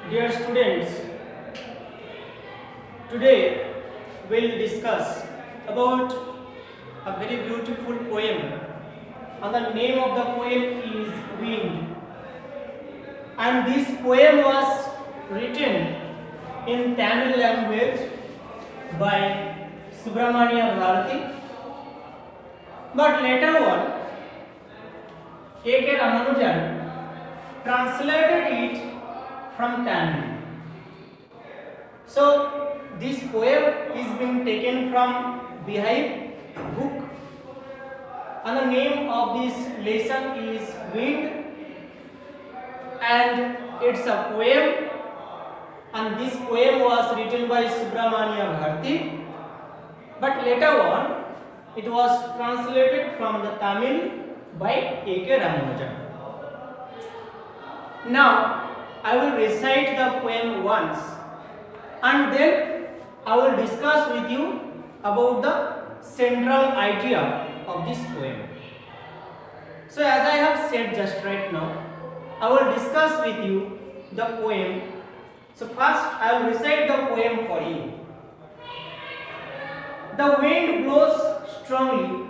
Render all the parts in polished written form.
Dear students, today we'll discuss about a very beautiful poem, and the name of the poem is Wind. And this poem was written in Tamil language by Subramania Bharati, but later on A.K. Ramanujan translated it from Tamil. So this poem is being taken from Beehive book, and the name of this lesson is Wind, and it's a poem, and this poem was written by Subramania Bharati, but later on it was translated from the Tamil by A.K. Ramanujan. Now I will recite the poem once, and then I will discuss with you about the central idea of this poem. So as I have said just right now, I will discuss with you the poem. So first I will recite the poem for you. The wind blows strongly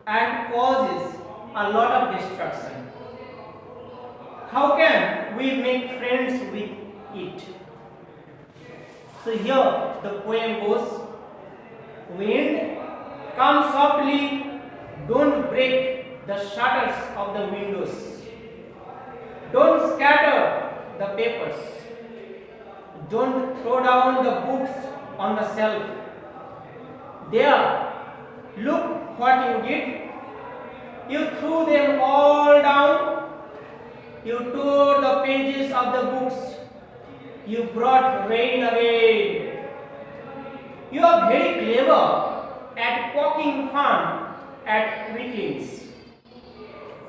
and causes a lot of destruction. How can we make friends with it? So here the poem goes. Wind, come softly, don't break the shutters of the windows. Don't scatter the papers. Don't throw down the books on the shelf. There, look what you did. You threw them all down. You tore the pages of the books. You brought rain again. You are very clever at poking fun at weaklings.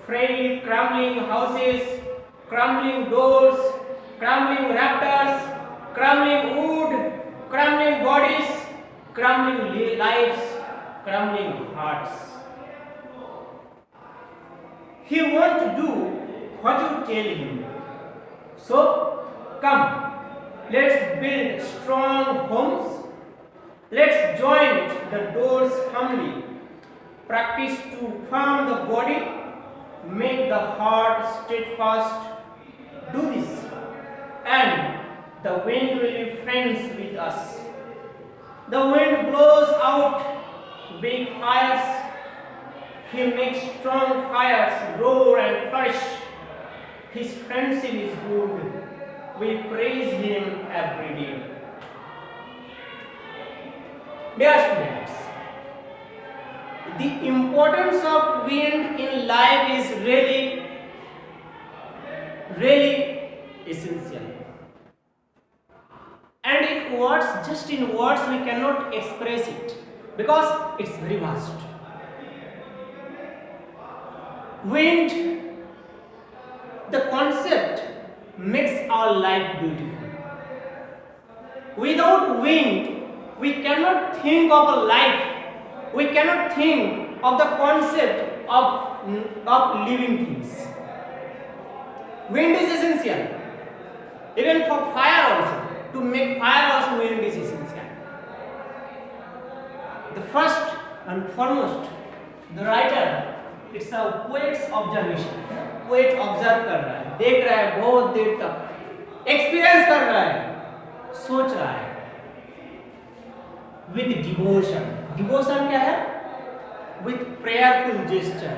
Frail, crumbling houses, crumbling doors, crumbling raptors, crumbling wood, crumbling bodies, crumbling lives, crumbling hearts. He won't do what you tell him. So, come, let's build strong homes. Let's joint the doors humbly. Practice to firm the body, make the heart steadfast. Do this, and the wind will be friends with us. The wind blows out big fires. He makes strong fires roar and flourish. His friendship is good. We praise him every day. Dear students, the importance of wind in life is really essential. And in words, just in words, we cannot express it because it's very vast. Wind, the concept makes our life beautiful. Without wind, we cannot think of a life. We cannot think of the concept of living things. Wind is essential. Even for fire also. To make fire also, wind is essential. The first and foremost, the writer, it's a poet's observation. Poet observe कर रहा है, देख रहा है बहुत देर तक, experience कर रहा है, सोच रहा है विद डिवोशन. डिवोशन क्या है? With prayerful gesture,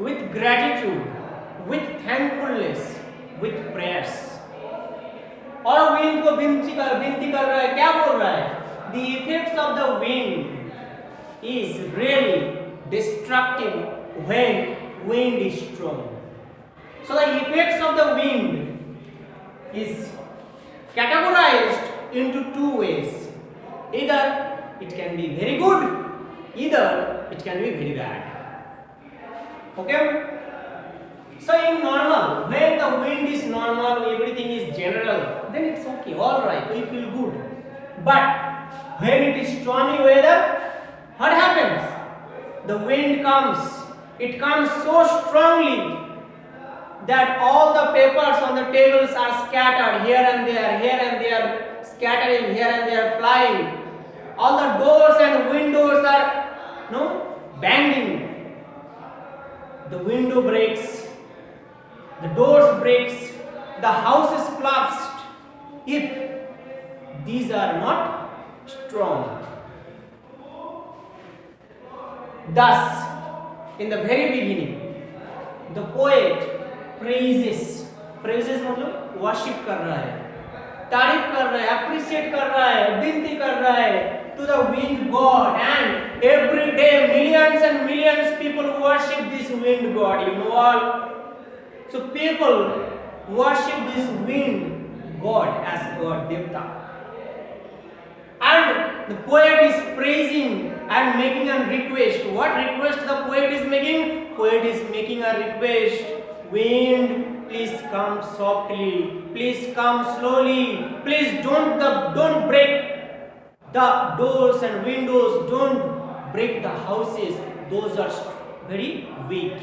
with gratitude, with thankfulness, with prayers. और विंड को विनती कर रहा है, क्या बोल रहा है? The effects of the wind is really destructive when wind is strong. So the effects of the wind is categorized into two ways. Either it can be very good, either it can be very bad. Okay? So in normal, when the wind is normal, everything is general, then it's okay, alright, we feel good. But when it is stormy weather, what happens? The wind comes. It comes so strongly that all the papers on the tables are scattered here and there, scattering here and there, flying. All the doors and windows are banging. The window breaks, the doors breaks, the house is collapsed. If these are not strong. Thus, in the very beginning, the poet praises मतलब worship कर रहा है, तारीफ कर रहा है, appreciate कर रहा है, विनती कर रहा है to the wind god, and every day millions and millions people worship this wind god, you know all. So people worship this wind god as god Devta, and the poet is praising and making a request. What request the poet is making? Poet is making a request. Wind, please come softly, please come slowly, please don't break the doors and windows, don't break the houses, those are very weak.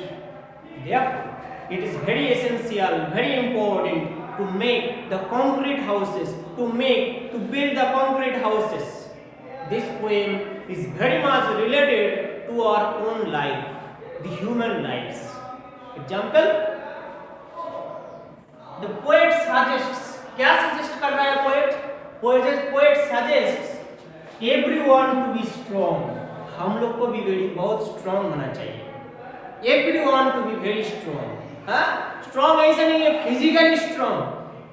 Therefore, it is very essential, very important to make the concrete houses, to build the concrete houses. This poem is very much related to our own life, the human lives. Example, the poet suggests, क्या suggest कर रहा है poet suggests everyone to be strong. हम लोग को भी बहुत strong होना चाहिए. Everyone to be very strong. Strong ऐसा नहीं है physically strong,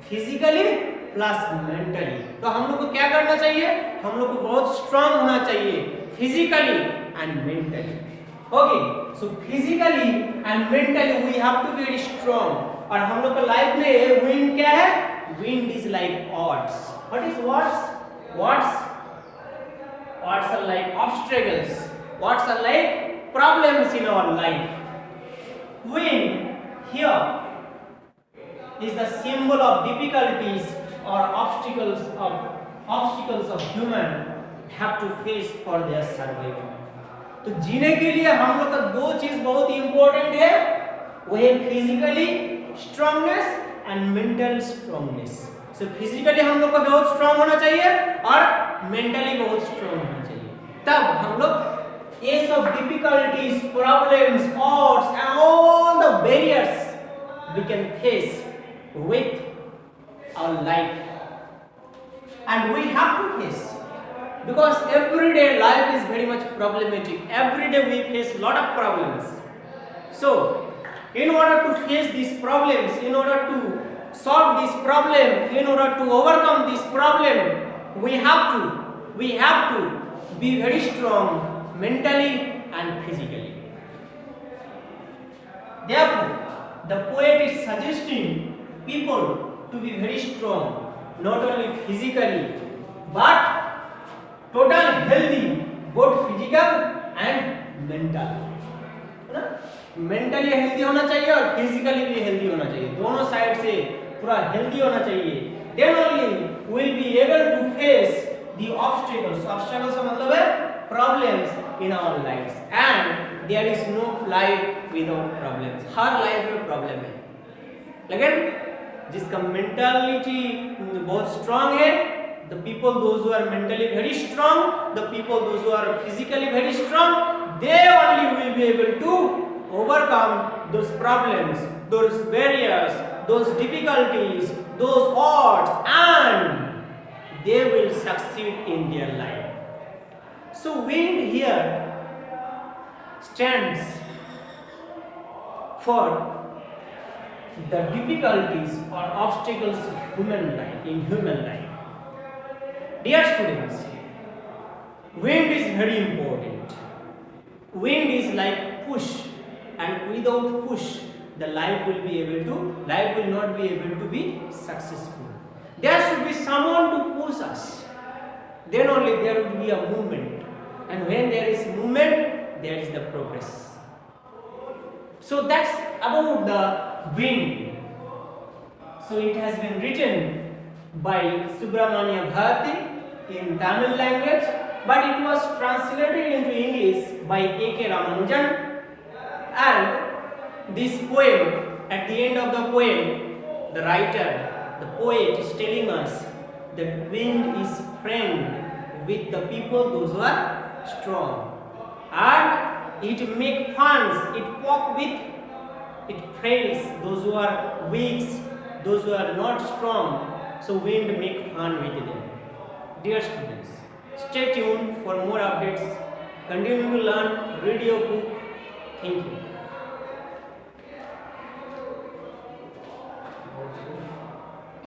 physically plus mentally. तो हम लोग को क्या करना चाहिए? हम लोग को बहुत strong होना चाहिए physically and mentally. Okay, so physically and mentally we have to be very strong. और हम लोग का लाइफ में wind क्या है? Wind is like odds. What is odds? Odds are like obstacles. Odds are like problems in our life. Wind here is the symbol of difficulties or obstacles of human have to face for their survival. तो जीने के लिए हम लोग का दो चीज बहुत इंपॉर्टेंट है, वो है physically strongness and mental strongness. So physically हम लोग को बहुत स्ट्रांग होना चाहिए और मेंटली बहुत स्ट्रांग होना चाहिए. तब हम लोग ये सब difficulties, problems, odds and all the barriers we can face with our life, and we have to face, because everyday life is very much problematic. Every day we face lot of problems. So in order to face these problems, in order to solve this problem, in order to overcome this problem, we have to be very strong mentally and physically. Therefore, the poet is suggesting people to be very strong, not only physically but total healthy, both physical and mental. है ना? Mentally healthy होना चाहिए और physically भी healthy होना चाहिए, दोनों side से पूरा हेल्दी होना चाहिए. Then only will be able to face the obstacles. Obstacles का मतलब है problems in our lives, and there is no life without problems. हर लाइफ में प्रॉब्लम है, लेकिन जिसका मेंटालिटी बहुत स्ट्रांग है, the people those who are mentally very strong, the people those who are physically very strong, they only will be able to overcome those problems, those barriers, those difficulties, those odds, and they will succeed in their life. So wind here stands for the difficulties or obstacles in human life. Dear students, wind is very important. Wind is like push, and without push, the life will not be able to be successful. There should be someone to push us. Then only there will be a movement, and when there is movement, there is the progress. So that's about the wind. So it has been written by Subramania Bharati in Tamil language, but it was translated into English by A.K. Ramanujan, and this poem At the end of the poem, the writer, the poet is telling us that wind is friend with the people those who are strong, and it make fun, it poke with, it fails those who are weak, those who are not strong. So wind make fun with them. Dear students, stay tuned for more updates. Continue to learn, read your book. Thank you.